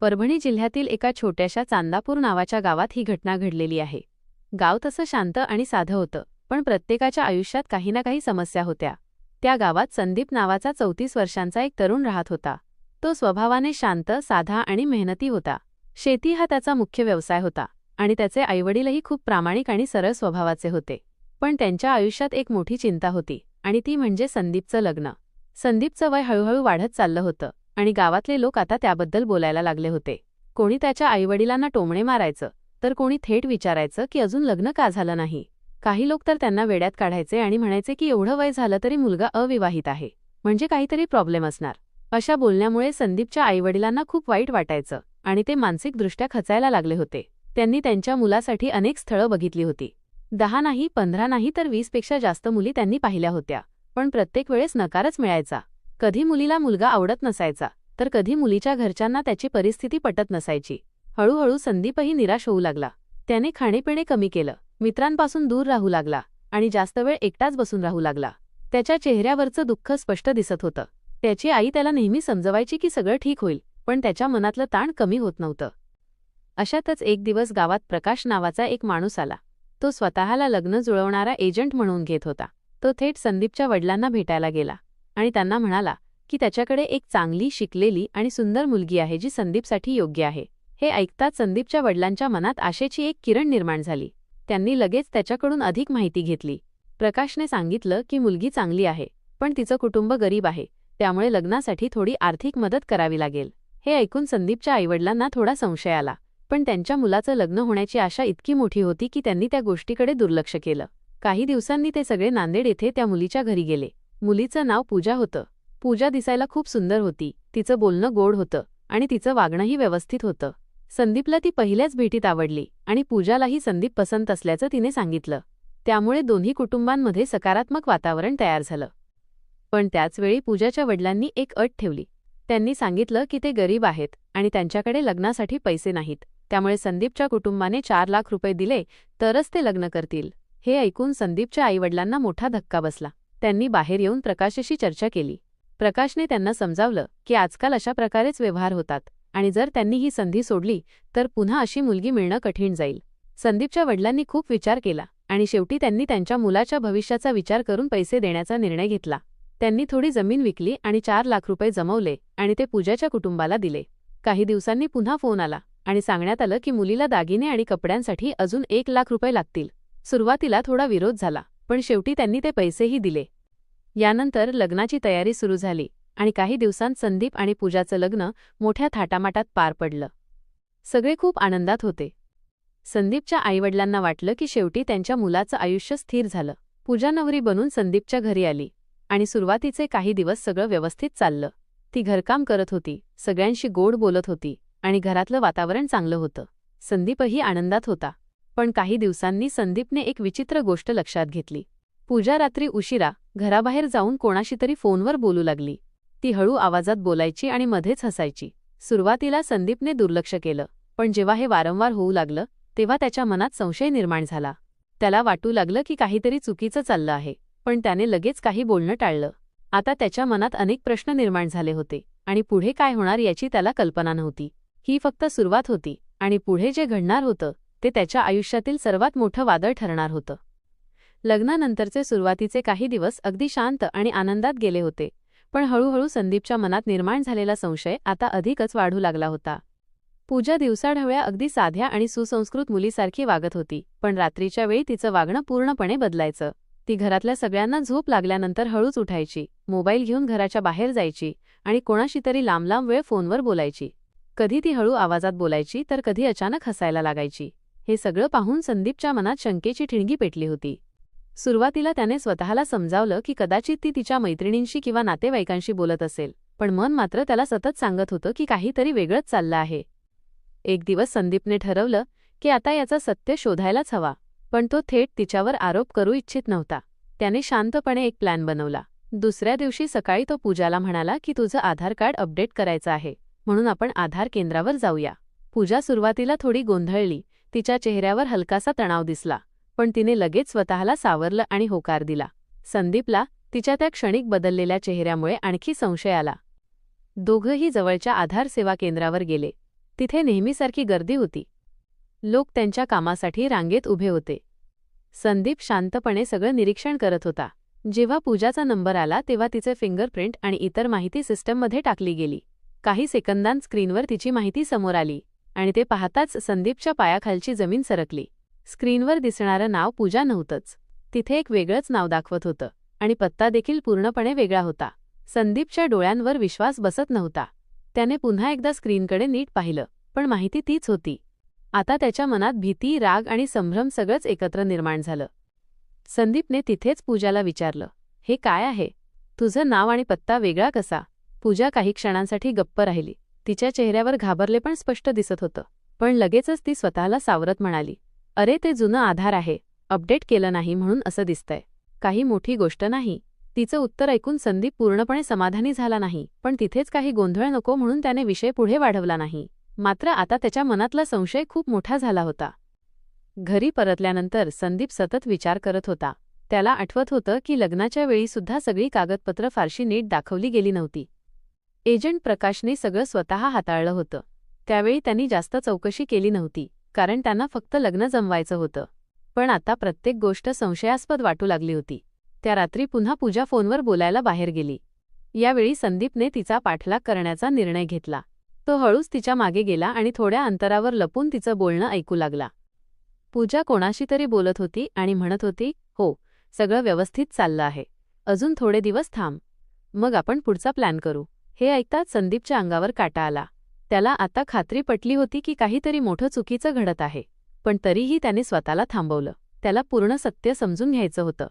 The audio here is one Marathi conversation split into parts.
परभणी जिल्ह्यातील एका छोट्याशा चांदापूर नावाच्या गावात ही घटना घडलेली आहे। गाव तसं शांत आणि साधं होतं, पण प्रत्येकाच्या आयुष्यात काही ना काही समस्या होत्या। त्या गावात संदीप नावाचा 34 वर्षांचा एक तरुण राहत होता। तो स्वभावाने शांत, साधा आणि मेहनती होता। शेती हा त्याचा मुख्य व्यवसाय होता आणि त्याचे आईवडीलही खूप प्रामाणिक आणि सरळ स्वभावाचे होते। पण त्यांच्या आयुष्यात एक मोठी चिंता होती आणि ती म्हणजे संदीपचं लग्न। संदीपचं वय हळूहळू वाढत चाललं होतं आणि गावातले लोक आता त्याबद्दल बोलायला लागले होते। कोणी त्याच्या आईवडिलांना टोमणे मारायचं, तर कोणी थेट विचारायचं की अजून लग्न का झालं नाही। काही लोक तर त्यांना वेड्यात काढायचे आणि म्हणायचे की एवढं वय झालं तरी मुलगा अविवाहित आहे, म्हणजे काहीतरी प्रॉब्लेम असणार। अशा बोलण्यामुळे संदीपच्या आईवडिलांना खूप वाईट वाटायचं आणि ते मानसिकदृष्ट्या खचायला लागले होते। त्यांनी त्यांच्या मुलासाठी अनेक स्थळं बघितली होती। 10 नाही, 15 नाही तर 20 पेक्षा जास्त मुली त्यांनी पाहिल्या होत्या, पण प्रत्येक वेळेस नकारच मिळायचा। कधी मुलीला मुलगा आवडत नसायचा, तर कधी मुलीच्या घरच्यांना त्याची परिस्थिती पटत नसायची। हळूहळू संदीपही निराश होऊ लागला। त्याने खाणेपिणे कमी केलं, मित्रांपासून दूर राहू लागला आणि जास्त वेळ एकटाच बसून राहू लागला। त्याच्या चेहऱ्यावरचं दुःख स्पष्ट दिसत होतं। त्याची आई त्याला नेहमी समजवायची की सगळं ठीक होईल, पण त्याच्या मनातलं ताण कमी होत नव्हतं। अशातच एक दिवस गावात प्रकाश नावाचा एक माणूस आला। तो स्वतःला लग्न जुळवणारा एजंट म्हणून घेत होता। तो थेट संदीपच्या वडिलांना भेटायला गेला आणि त्यांना म्हणाला की त्याच्याकडे एक चांगली, शिकलेली आणि सुंदर मुलगी आहे जी संदीपसाठी योग्य आहे। हे ऐकताच संदीपच्या वडिलांच्या मनात आशेची एक किरण निर्माण झाली। त्यांनी लगेच त्याच्याकडून अधिक माहिती घेतली। प्रकाशने सांगितलं की मुलगी चांगली आहे, पण तिचं कुटुंब गरीब आहे, त्यामुळे लग्नासाठी थोडी आर्थिक मदत करावी लागेल। हे ऐकून संदीपच्या आईवडिलांना थोडा संशय आला, पण त्यांच्या मुलाचं लग्न होण्याची आशा इतकी मोठी होती की त्यांनी त्या गोष्टीकडे दुर्लक्ष केलं। काही दिवसांनी ते सगळे नांदेड येथे त्या मुलीच्या घरी गेले। मुलीचं नाव पूजा होतं। पूजा दिसायला खूप सुंदर होती, तिचं बोलणं गोड होतं आणि तिचं वागणंही व्यवस्थित होतं। संदीपला ती पहिल्याच भेटीत आवडली आणि पूजालाही संदीप पसंत असल्याचं तिने सांगितलं। त्यामुळे दोन्ही कुटुंबांमध्ये सकारात्मक वातावरण तयार झालं। पण त्याचवेळी पूजाच्या वडिलांनी एक अट ठेवली। त्यांनी सांगितलं की ते गरीब आहेत आणि त्यांच्याकडे लग्नासाठी पैसे नाहीत, त्यामुळे संदीपच्या कुटुंबाने 4 लाख रुपये दिले तरच ते लग्न करतील। हे ऐकून संदीपच्या आईवडिलांना मोठा धक्का बसला। त्यांनी बाहेर येऊन प्रकाशशी चर्चा केली। प्रकाशने त्यांना समजावलं की आजकाल अशा प्रकारेच व्यवहार होतात आणि जर त्यांनी ही संधी सोडली तर पुन्हा अशी मुलगी मिळणं कठीण जाईल। संदीपच्या वडिलांनी खूप विचार केला आणि शेवटी त्यांनी त्यांच्या मुलाच्या भविष्याचा विचार करून पैसे देण्याचा निर्णय घेतला। त्यांनी थोडी जमीन विकली आणि 4 लाख रुपये जमवले आणि ते पूजाच्या कुटुंबाला दिले। काही दिवसांनी पुन्हा फोन आला आणि सांगण्यात आलं की मुलीला दागिने आणि कपड्यांसाठी अजून 1 लाख रुपये लागतील। सुरुवातीला थोडा विरोध झाला, पण शेवटी त्यांनी ते पैसेही दिले। यानंतर लग्नाची तयारी सुरू झाली आणि काही दिवसांत संदीप आणि पूजाचं लग्न मोठ्या थाटामाटात पार पडलं। सगळे खूप आनंदात होते। संदीपच्या आईवडिलांना वाटलं की शेवटी त्यांच्या मुलाचं आयुष्य स्थिर झालं। पूजा नवरी बनून संदीपच्या घरी आली आणि सुरुवातीचे काही दिवस सगळं व्यवस्थित चाललं। ती घरकाम करत होती, सगळ्यांशी गोड बोलत होती आणि घरातलं वातावरण चांगलं होतं। संदीपही आनंदात होता। पण काही दिवसांनी संदीपने एक विचित्र गोष्ट लक्षात घेतली। पूजा रात्री उशिरा घराबाहेर जाऊन कोणाशी तरी फोनवर बोलू लागली। ती हळू आवाजात बोलायची आणि मध्येच हसायची। सुरुवातीला संदीपने दुर्लक्ष केलं, पण जेव्हा हे वारंवार होऊ लागलं तेव्हा त्याच्या मनात संशय निर्माण झाला। त्याला वाटू लागलं की काहीतरी चुकीचं चाललं आहे, पण त्याने लगेच काही बोलणं टाळलं। आता त्याच्या मनात अनेक प्रश्न निर्माण झाले होते आणि पुढे काय होणार याची त्याला कल्पना नव्हती। ही फक्त सुरुवात होती आणि पुढे जे घडणार होतं ते त्याच्या आयुष्यातील सर्वात मोठं वादळ ठरणार होतं। लग्नानंतरचे सुरुवातीचे काही दिवस अगदी शांत आणि आनंदात गेले होते, पण हळूहळू संदीपच्या मनात निर्माण झालेला संशय आता अधिकच वाढू लागला होता। पूजा दिवसाढवळ्या अगदी साध्या आणि सुसंस्कृत मुलीसारखी वागत होती, पण रात्रीच्या वेळी तिचं वागणं पूर्णपणे बदलायचं। ती घरातल्या सगळ्यांना झोप लागल्यानंतर हळूच उठायची, मोबाईल घेऊन घराच्या बाहेर जायची आणि कोणाशी तरी लांब लांब वेळ फोनवर बोलायची। कधी ती हळू आवाजात बोलायची तर कधी अचानक हसायला लागायची। हे सगळं पाहून संदीपच्या मनात शंकेची ठिणगी पेटली होती। सुरुवातीला त्याने स्वतःला समजावलं की कदाचित ती तिच्या मैत्रिणींशी किंवा नातेवाईकांशी बोलत असेल, पण मन मात्र त्याला सतत सांगत होतं की काहीतरी वेगळंच चाललं आहे। एक दिवस संदीपने ठरवलं की आता याचं सत्य शोधायलाच हवा, पण तो थेट तिच्यावर आरोप करू इच्छित नव्हता। त्याने शांतपणे एक प्लॅन बनवला। दुसऱ्या दिवशी सकाळी तो पूजाला म्हणाला की तुझं आधार कार्ड अपडेट करायचं आहे, म्हणून आपण आधार केंद्रावर जाऊया। पूजा सुरुवातीला थोडी गोंधळली, तिच्या चेहऱ्यावर हलकासा तणाव दिसला, पण तिने लगेच स्वतःला सावरलं आणि होकार दिला। संदीपला तिच्या त्या क्षणिक बदललेल्या चेहऱ्यामुळे आणखी संशय आला। दोघंही जवळच्या आधार सेवा केंद्रावर गेले। तिथे नेहमीसारखी गर्दी होती. लोक त्यांच्या कामासाठी रांगेत उभे होते. संदीप शांतपणे सगळं निरीक्षण करत होता. जेव्हा पूजाचा नंबर आला तेव्हा तिचे फिंगरप्रिंट आणि इतर माहिती सिस्टममध्ये टाकली गेली. काही सेकंदांत स्क्रीनवर तिची माहिती समोर आली आणि ते पाहताच संदीपच्या पायाखालची जमीन सरकली. स्क्रीनवर दिसणारं नाव पूजा नव्हतंच. तिथे एक वेगळंच नाव दाखवत होतं आणि पत्ता देखील पूर्णपणे वेगळा होता. संदीपच्या डोळ्यांवर विश्वास बसत नव्हता. त्याने पुन्हा एकदा स्क्रीनकडे नीट पाहिलं, पण माहिती तीच होती. आता त्याच्या मनात भीती, राग आणि संभ्रम सगळंच एकत्र निर्माण झालं. संदीपने तिथेच पूजाला विचारलं, हे काय आहे? तुझं नाव आणि पत्ता वेगळा कसा? पूजा काही क्षणांसाठी गप्प राहिली. तिच्या चेहऱ्यावर घाबरलेपण स्पष्ट दिसत होतं. पण लगेचच ती स्वतःला सावरत म्हणाली, अरे ते जुनं आधार आहे, अपडेट केलं नाही म्हणून असं दिसतंय. काही मोठी गोष्ट नाही. तिचं उत्तर ऐकून संदीप पूर्णपणे समाधानी झाला नाही, पण तिथेच काही गोंधळ नको म्हणून त्याने विषय पुढे वाढवला नाही. मात्र आता त्याच्या मनातला संशय खूप मोठा झाला होता. घरी परतल्यानंतर संदीप सतत विचार करत होता. त्याला आठवत होतं की लग्नाच्या वेळीसुद्धा सगळी कागदपत्र फारशी नीट दाखवली गेली नव्हती. एजंट प्रकाशने सगळं स्वतः हाताळलं होतं. त्यावेळी त्यांनी जास्त चौकशी केली नव्हती, कारण त्यांना फक्त लग्न जमवायचं होतं. पण आता प्रत्येक गोष्ट संशयास्पद वाटू लागली होती. त्या रात्री पुन्हा पूजा फोनवर बोलायला बाहेर गेली. यावेळी संदीपने तिचा पाठलाग करण्याचा निर्णय घेतला. तो हळूच तिच्या मागे गेला आणि थोड्या अंतरावर लपून तिचं बोलणं ऐकू लागला. पूजा कोणाशी तरी बोलत होती आणि म्हणत होती, हो, सगळं व्यवस्थित चाललं आहे. अजून थोडे दिवस थांब, मग आपण पुढचा प्लॅन करू. हे ऐकताच संदीपच्या अंगावर काटा आला. त्याला आता खात्री पटली होती की काहीतरी मोठं चुकीचं घडत आहे. पण तरीही त्याने स्वतःला थांबवलं. त्याला पूर्ण सत्य समजून घ्यायचं होतं.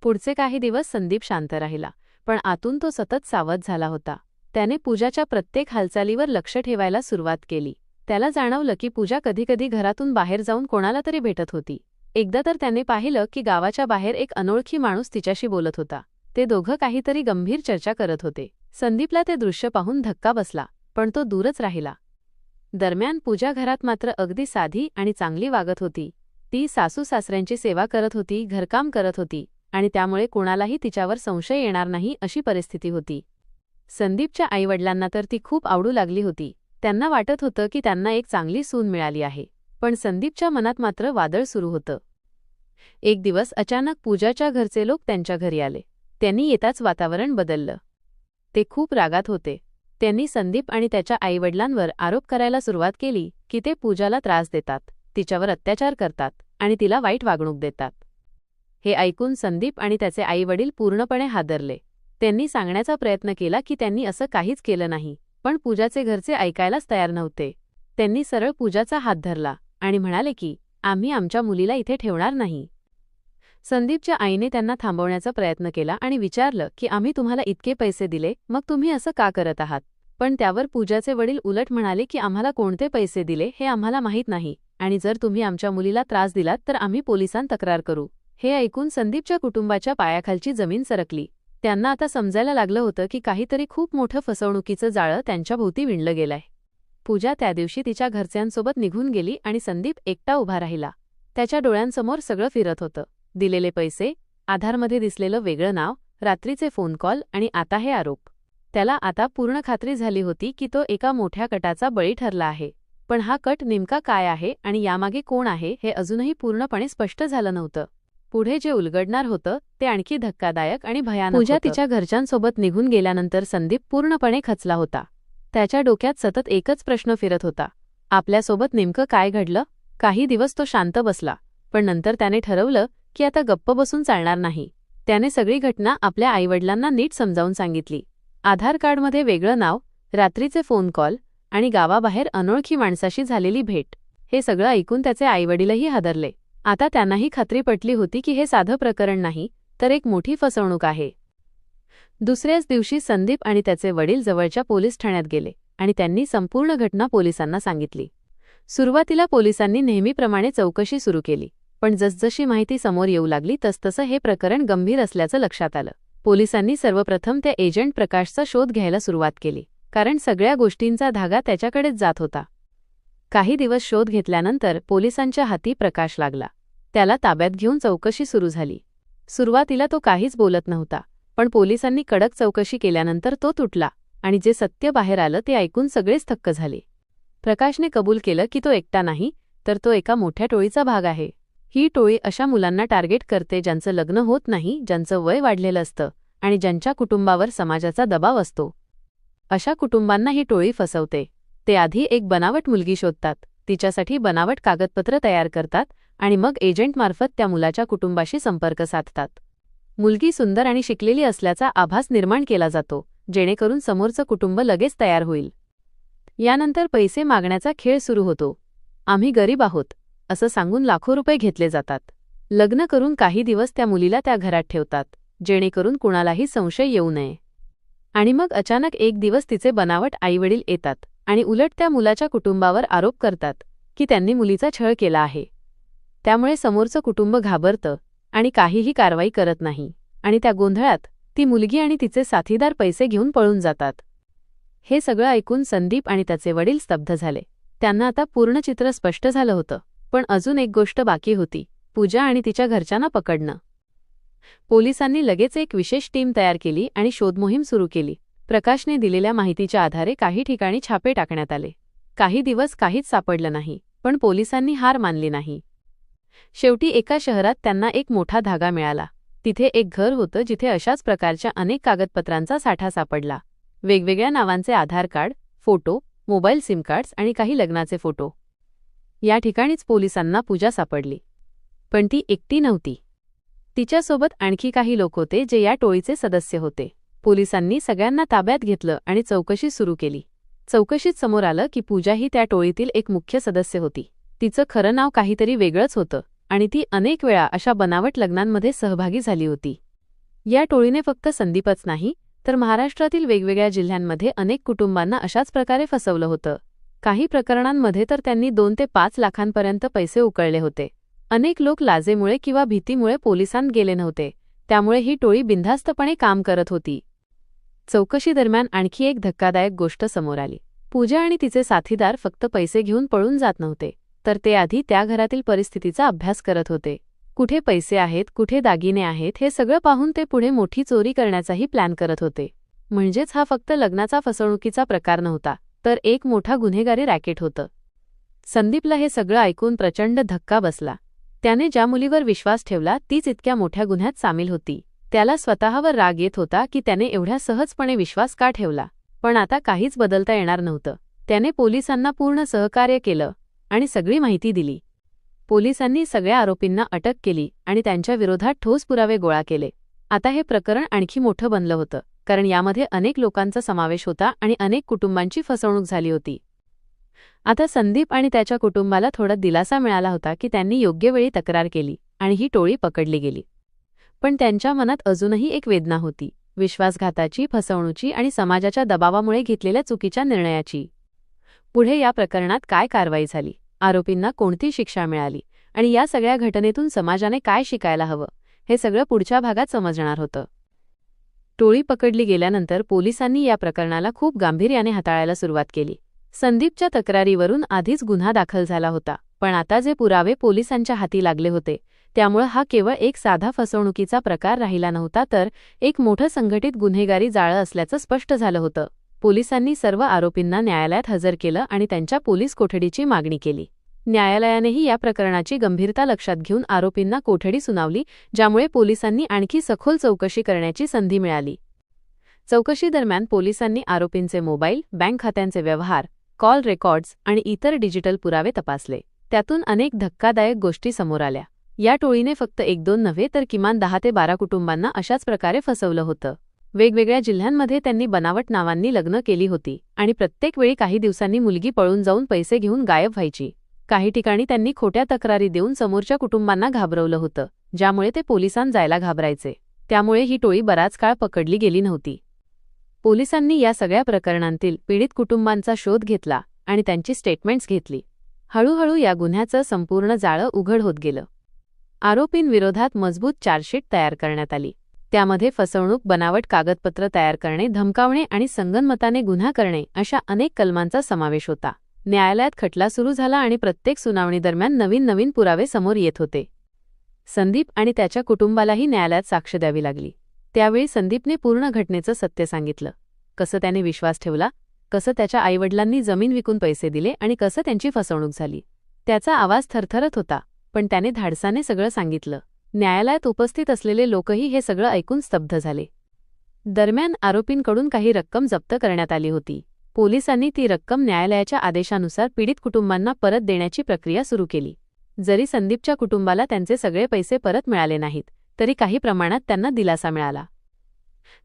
पुढचे काही दिवस संदीप शांत राहिला, पण आतून तो सतत सावध झाला होता. त्याने पूजाच्या प्रत्येक हालचालीवर लक्ष ठेवायला सुरुवात केली. त्याला जाणवलं की पूजा कधीकधी घरातून बाहेर जाऊन कोणाला तरी भेटत होती. एकदा तर त्याने पाहिलं की गावाच्या बाहेर एक अनोळखी माणूस तिच्याशी बोलत होता. ते दोघं काहीतरी गंभीर चर्चा करत होते. संदीपला ते दृश्य पाहून धक्का बसला, पण तो दूरच राहिला. दरम्यान पूजा घरात मात्र अगदी साधी आणि चांगली वागत होती. ती सासू-सासऱ्यांची सेवा करत होती, घरकाम करत होती आणि त्यामुळे कोणालाही तिच्यावर संशय येणार नाही अशी परिस्थिती होती. संदीपच्या आईवडिलांना तर ती खूप आवडू लागली होती. त्यांना वाटत होतं की त्यांना एक चांगली सून मिळाली आहे. पण संदीपच्या मनात मात्र वादळ सुरू होतं. एक दिवस अचानक पूजाच्या घरचे लोक त्यांच्या घरी आले. त्यांनी येताच वातावरण बदललं. ते खूप रागात होते. त्यांनी संदीप आणि त्याच्या आईवडिलांवर आरोप करायला सुरुवात केली की ते पूजाला त्रास देतात, तिच्यावर अत्याचार करतात आणि तिला वाईट वागणूक देतात. हे ऐकून संदीप आणि त्याचे आईवडील पूर्णपणे हादरले. त्यांनी सांगण्याचा प्रयत्न केला की त्यांनी असं काहीच केलं नाही, पण पूजाचे घरचे ऐकायलाच तयार नव्हते. त्यांनी सरळ पूजाचा हात धरला आणि म्हणाले की आम्ही आमच्या मुलीला इथे ठेवणार नाही. संदीपच्या आईने त्यांना थांबवण्याचा प्रयत्न केला आणि विचारलं की आम्ही तुम्हाला इतके पैसे दिले, मग तुम्ही असं का करत आहात? पण त्यावर पूजाचे वडील उलट म्हणाले की आम्हाला कोणते पैसे दिले हे आम्हाला माहीत नाही आणि जर तुम्ही आमच्या मुलीला त्रास दिलात तर आम्ही पोलिसांत तक्रार करू. हे ऐकून संदीपच्या कुटुंबाच्या पायाखालची जमीन सरकली. त्यांना आता समजायला लागलं होतं की काहीतरी खूप मोठं फसवणुकीचं जाळं त्यांच्या भोवती विणलं गेलंय. पूजा त्या दिवशी तिच्या घरच्यांसोबत निघून गेली आणि संदीप एकटा उभा राहिला. त्याच्या डोळ्यांसमोर सगळं फिरत होतं. दिलेले पैसे, आधारमध्ये दिसलेलं वेगळं नाव, रात्रीचे फोन कॉल आणि आता हे आरोप. त्याला आता पूर्ण खात्री झाली होती की तो एका मोठ्या कटाचा बळी ठरला आहे. पण हा कट नेमका काय आहे आणि यामागे कोण आहे हे अजूनही पूर्णपणे स्पष्ट झालं नव्हतं. पुढे जे उलगडणार होतं ते आणखी धक्कादायक आणि भयानक होतं. पूजा तिच्या घरच्यांसोबत निघून गेल्यानंतर संदीप पूर्णपणे खचला होता. त्याच्या डोक्यात सतत एकच प्रश्न फिरत होता, आपल्यासोबत नेमकं काय घडलं? काही दिवस तो शांत बसला, पण नंतर त्याने ठरवलं की आता गप्प बसून चालणार नाही. त्याने सगळी घटना आपल्या आईवडिलांना नीट समजावून सांगितली. आधार कार्डमध्ये वेगळं नाव, रात्रीचे फोन कॉल आणि गावाबाहेर अनोळखी माणसाशी झालेली भेट. हे सगळं ऐकून त्याचे आईवडीलही हादरले. आता त्यांनाही खात्री पटली होती की हे साधं प्रकरण नाही, तर एक मोठी फसवणूक आहे. दुसऱ्याच दिवशी संदीप आणि त्याचे वडील जवळच्या पोलीस ठाण्यात गेले आणि त्यांनी संपूर्ण घटना पोलिसांना सांगितली. सुरुवातीला पोलिसांनी नेहमीप्रमाणे चौकशी सुरू केली, पण जसजशी माहिती समोर येऊ लागली तसतसं हे प्रकरण गंभीर असल्याचं लक्षात आलं. पोलिसांनी सर्वप्रथम त्या एजंट प्रकाशचा शोध घ्यायला सुरुवात केली, कारण सगळ्या गोष्टींचा धागा त्याच्याकडेच जात होता. काही दिवस शोध घेतल्यानंतर पोलिसांच्या हाती प्रकाश लागला. त्याला ताब्यात घेऊन चौकशी सुरू झाली. सुरुवातीला तो काहीच बोलत नव्हता, पण पोलिसांनी कडक चौकशी केल्यानंतर तो तुटला आणि जे सत्य बाहेर आलं ते ऐकून सगळेच थक्क झाले. प्रकाशने कबूल केलं की तो एकटा नाही, तर तो एका मोठ्या टोळीचा भाग आहे. ही टोळी अशा मुलांना टार्गेट करते ज्यांचं लग्न होत नाही, ज्यांचं वय वाढलेलं असतं आणि ज्यांच्या कुटुंबावर समाजाचा दबाव असतो. अशा कुटुंबांना ही टोळी फसवते. ते आधी एक बनावट मुलगी शोधतात, तिच्यासाठी बनावट कागदपत्र तयार करतात आणि मग एजंटमार्फत त्या मुलाच्या कुटुंबाशी संपर्क साधतात. मुलगी सुंदर आणि शिकलेली असल्याचा आभास निर्माण केला जातो, जेणेकरून समोरचं कुटुंब लगेच तयार होईल. यानंतर पैसे मागण्याचा खेळ सुरू होतो. आम्ही गरीब आहोत असं सांगून लाखो रुपये घेतले जातात. लग्न करून काही दिवस त्या मुलीला त्या घरात ठेवतात, जेणेकरून कुणालाही संशय येऊ नये. आणि मग अचानक एक दिवस तिचे बनावट आईवडील येतात आणि उलट त्या मुलाच्या कुटुंबावर आरोप करतात की त्यांनी मुलीचा छळ केला आहे. त्यामुळे समोरचं कुटुंब घाबरतं आणि काहीही कारवाई करत नाही आणि त्या गोंधळात ती मुलगी आणि तिचे साथीदार पैसे घेऊन पळून जातात. हे सगळं ऐकून संदीप आणि त्याचे वडील स्तब्ध झाले. त्यांना आता पूर्ण चित्र स्पष्ट झालं होतं. पण अजून एक गोष्ट बाकी होती, पूजा आणि तिच्या घरच्यांना पकडणं. पोलिसांनी लगेच एक विशेष टीम तयार केली आणि शोधमोहीम सुरू केली. प्रकाशने दिलेल्या माहितीच्या आधारे काही ठिकाणी छापे टाकण्यात आले. काही दिवस काहीच सापडलं नाही, पण पोलिसांनी हार मानली नाही. शेवटी एका शहरात त्यांना एक मोठा धागा मिळाला. तिथे एक घर होतं जिथे अशाच प्रकारच्या अनेक कागदपत्रांचा साठा सापडला. वेगवेगळ्या नावांचे Aadhaar card, photo, mobile SIM cards आणि काही लग्नाचे फोटो. या ठिकाणीच पोलिसांना पूजा सापडली. पण ती एकटी नव्हती. तिच्यासोबत आणखी काही लोक होते जे या टोळीचे सदस्य होते. पोलिसांनी सगळ्यांना ताब्यात घेतलं आणि चौकशी सुरू केली. चौकशीत समोर आलं की पूजा ही त्या टोळीतील एक मुख्य सदस्य होती. तिचं खरं नाव काहीतरी वेगळंच होतं आणि ती अनेक वेळा अशा बनावट लग्नांमध्ये सहभागी झाली होती. या टोळीने फक्त संदीपच नाही, तर महाराष्ट्रातील वेगवेगळ्या जिल्ह्यांमध्ये अनेक कुटुंबांना अशाच प्रकारे फसवलं होतं. काही प्रकरणांमध्ये तर त्यांनी 2 ते 5 लाखांपर्यंत पैसे उकळले होते. अनेक लोक लाजेमुळे किंवा भीतीमुळे पोलिसांत गेले नव्हते, त्यामुळे ही टोळी बिनधास्तपणे काम करत होती. चौकशीदरम्यान आणखी एक धक्कादायक गोष्ट समोर आली. पूजा आणि तिचे साथीदार फक्त पैसे घेऊन पळून जात नव्हते, तर ते आधी त्या घरातील परिस्थितीचा अभ्यास करत होते. कुठे पैसे आहेत, कुठे दागिने आहेत, हे सगळं पाहून ते पुढे मोठी चोरी करण्याचाही प्लॅन करत होते. म्हणजेच हा फक्त लग्नाचा फसवणुकीचा प्रकार नव्हता, तर एक मोठा गुन्हेगारी रॅकेट होतं. संदीपला हे सगळं ऐकून प्रचंड धक्का बसला. त्याने ज्या मुलीवर विश्वास ठेवला तीच इतक्या मोठ्या गुन्ह्यात सामील होती. त्याला स्वतःवर राग येत होता की त्याने एवढ्या सहजपणे विश्वास का ठेवला. पण आता काहीच बदलता येणार नव्हतं. त्याने पोलिसांना पूर्ण सहकार्य केलं आणि सगळी माहिती दिली. पोलिसांनी सगळ्या आरोपींना अटक केली आणि त्यांच्या विरोधात ठोस पुरावे गोळा केले. आता हे प्रकरण आणखी मोठं बनलं होतं, कारण यामध्ये अनेक लोकांचा समावेश होता आणि अनेक कुटुंबांची फसवणूक झाली होती. आता संदीप आणि त्याच्या कुटुंबाला थोडा दिलासा मिळाला होता की त्यांनी योग्य वेळी तक्रार केली आणि ही टोळी पकडली गेली. पण त्यांच्या मनात अजूनही एक वेदना होती, विश्वासघाताची, फसवणुकीची आणि समाजाच्या दबावामुळे घेतलेल्या चुकीच्या निर्णयाची. पुढे या प्रकरणात काय कारवाई झाली, आरोपींना कोणती शिक्षा मिळाली आणि या सगळ्या घटनेतून समाजाने काय शिकायला हवं, हे सगळं पुढच्या भागात समजणार होतं. टोळी पकडली गेल्यानंतर पोलिसांनी या प्रकरणाला खूप गांभीर्याने हाताळायला सुरुवात केली. संदीपच्या तक्रारीवरून आधीच गुन्हा दाखल झाला होता, पण आता जे पुरावे पोलिसांच्या हाती लागले होते त्यामुळे हा केवळ एक साधा फसवणुकीचा प्रकार राहिला नव्हता, तर एक मोठं संघटित गुन्हेगारी जाळं असल्याचं स्पष्ट झालं होतं. पोलिसांनी सर्व आरोपींना न्यायालयात हजर केलं आणि त्यांच्या पोलीस कोठडीची मागणी केली. न्यायालयानेही या प्रकरणाची गंभीरता लक्षात घेऊन आरोपींना कोठडी सुनावली, ज्यामुळे पोलिसांनी आणखी सखोल चौकशी करण्याची संधी मिळाली. चौकशीदरम्यान पोलिसांनी आरोपींचे मोबाईल, बँक खात्यांचे व्यवहार, कॉल रेकॉर्ड्स आणि इतर डिजिटल पुरावे तपासले. त्यातून अनेक धक्कादायक गोष्टी समोर आल्या. या टोळीने फक्त 1-2 नव्हे तर किमान 10 ते 12 कुटुंबांना अशाच प्रकारे फसवलं होतं. वेगवेगळ्या जिल्ह्यांमध्ये त्यांनी बनावट नावांनी लग्न केली होती आणि प्रत्येक वेळी काही दिवसांनी मुलगी पळून जाऊन पैसे घेऊन गायब व्हायची. काही ठिकाणी त्यांनी खोट्या तक्रारी देऊन समोरच्या कुटुंबांना घाबरवलं होतं, ज्यामुळे ते पोलिसांत जायला घाबरायचे. त्यामुळे ही टोळी बराच काळ पकडली गेली नव्हती. पोलिसांनी या सगळ्या प्रकरणांतील पीडित कुटुंबांचा शोध घेतला आणि त्यांची स्टेटमेंट्स घेतली. हळूहळू या गुन्ह्याचं संपूर्ण जाळं उघड होत गेलं. आरोपींविरोधात मजबूत चार्जशीट तयार करण्यात आली. त्यामध्ये फसवणूक, बनावट कागदपत्र तयार करणे, धमकावणे आणि संगनमताने गुन्हा करणे अशा अनेक कलमांचा समावेश होता. न्यायालयात खटला सुरू झाला आणि प्रत्येक सुनावणीदरम्यान नवीन नवीन पुरावे समोर येत होते. संदीप आणि त्याच्या कुटुंबालाही न्यायालयात साक्ष द्यावी लागली. त्यावेळी संदीपने पूर्ण घटनेचं सत्य सांगितलं. कसं त्याने विश्वास ठेवला, कसं त्याच्या आईवडिलांनी जमीन विकून पैसे दिले आणि कसं त्यांची फसवणूक झाली. त्याचा आवाज थरथरत होता, पण त्याने धाडसाने सगळं सांगितलं. न्यायालयात उपस्थित असलेले लोकही हे सगळं ऐकून स्तब्ध झाले. दरम्यान आरोपींकडून काही रक्कम जप्त करण्यात आली होती. पोलिसांनी ती रक्कम न्यायालयाच्या आदेशानुसार पीडित कुटुंबांना परत देण्याची प्रक्रिया सुरू केली. जरी संदीपच्या कुटुंबाला त्यांचे सगळे पैसे परत मिळाले नाहीत, तरी काही प्रमाणात त्यांना दिलासा मिळाला.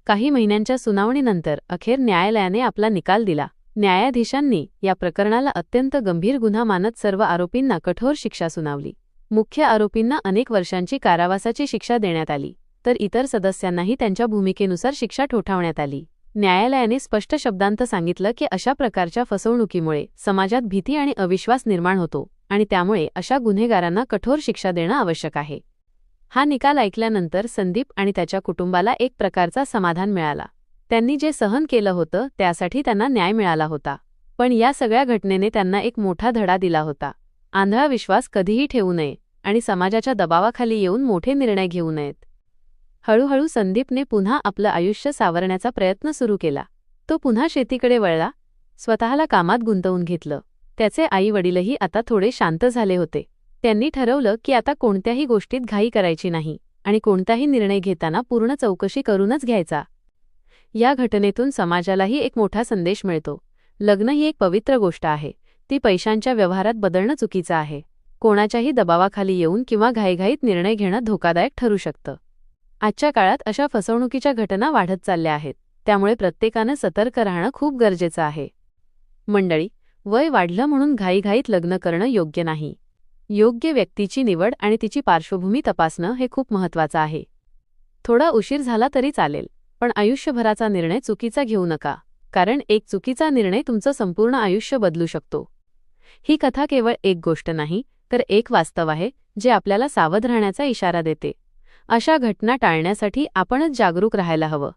काही महिन्यांच्या सुनावणीनंतर अखेर न्यायालयाने आपला निकाल दिला. न्यायाधीशांनी या प्रकरणाला अत्यंत गंभीर गुन्हा मानत सर्व आरोपींना कठोर शिक्षा सुनावली. मुख्य आरोपींना अनेक वर्षांची कारावासाची शिक्षा देण्यात आली, तर इतर सदस्यांनाही त्यांच्या भूमिकेनुसार शिक्षा ठोठावण्यात आली. न्यायालयाने स्पष्ट शब्दांत सांगितलं की अशा प्रकारच्या फसवणुकीमुळे समाजात भीती आणि अविश्वास निर्माण होतो आणि त्यामुळे अशा गुन्हेगारांना कठोर शिक्षा देणं आवश्यक आहे. हा निकाल ऐकल्यानंतर संदीप आणि त्याच्या कुटुंबाला एक प्रकारचा समाधान मिळाला. त्यांनी जे सहन केलं होतं त्यासाठी त्यांना न्याय मिळाला होता. पण या सगळ्या घटनेने त्यांना एक मोठा धडा दिला होता. आंधळा विश्वास कधीही ठेवू नये आणि समाजाच्या दबावाखाली येऊन मोठे निर्णय घेऊ नयेत. हळूहळू संदीपने पुन्हा आपलं आयुष्य सावरण्याचा प्रयत्न सुरू केला. तो पुन्हा शेतीकडे वळला, स्वतःला कामात गुंतवून घेतलं. त्याचे आई-वडीलही आता थोडे शांत झाले होते. त्यांनी ठरवलं की आता कोणत्याही गोष्टीत घाई करायची नाही आणि कोणताही निर्णय घेताना पूर्ण चौकशी करूनच घ्यायचा. या घटनेतून समाजालाही एक मोठा संदेश मिळतो. लग्न ही एक पवित्र गोष्ट आहे. ती पैशांच्या व्यवहारात बदलणं चुकीचं आहे. कोणाच्याही दबावाखाली येऊन किंवा घाईघाईत निर्णय घेणं धोकादायक ठरू शकतं. आजच्या काळात अशा फसवणुकीच्या घटना वाढत चालल्या आहेत. त्यामुळे प्रत्येकानं सतर्क राहणं खूप गरजेचं आहे. मंडळी, वय वाढलं म्हणून घाईघाईत लग्न करणं योग्य नाही. योग्य व्यक्तीची निवड आणि तिची पार्श्वभूमी तपासणं हे खूप महत्त्वाचं आहे. थोडा उशीर झाला तरी चालेल, पण आयुष्यभराचा निर्णय चुकीचा घेऊ नका, कारण एक चुकीचा निर्णय तुमचं संपूर्ण आयुष्य बदलू शकतो. ही कथा केवळ एक गोष्ट नाही, तर एक वास्तव आहे जे आपल्याला सावध राहण्याचा इशारा देते. अशा घटना टाळण्यासाठी आपणच जागरूक राहायला हवं.